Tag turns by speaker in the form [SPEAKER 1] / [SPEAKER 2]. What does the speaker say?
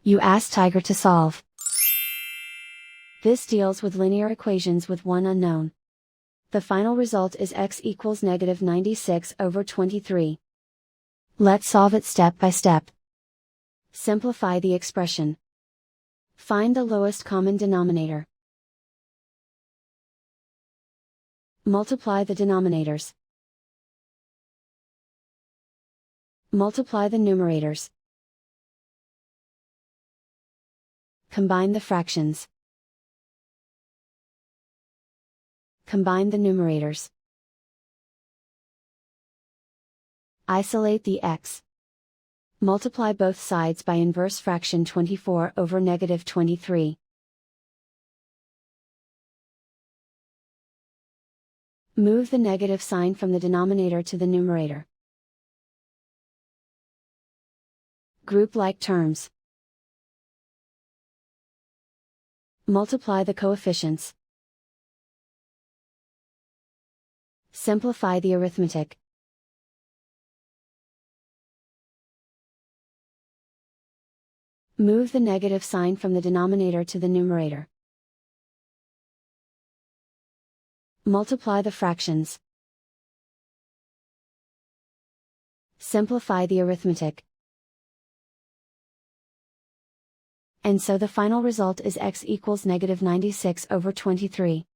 [SPEAKER 1] You ask Tiger to solve. This deals with linear equations with one unknown. The final result is x equals negative 96 over 23. Let's solve it step by step. Simplify the expression. Find the lowest common denominator. Multiply the denominators. Multiply the numerators. Combine the fractions. Combine the numerators. Isolate the x. Multiply both sides by inverse fraction 24 over negative 23. Move the negative sign from the denominator to the numerator. Group like terms. Multiply the coefficients. Simplify the arithmetic. Move the negative sign from the denominator to the numerator. Multiply the fractions. Simplify the arithmetic. And so the final result is x equals negative 96 over 23.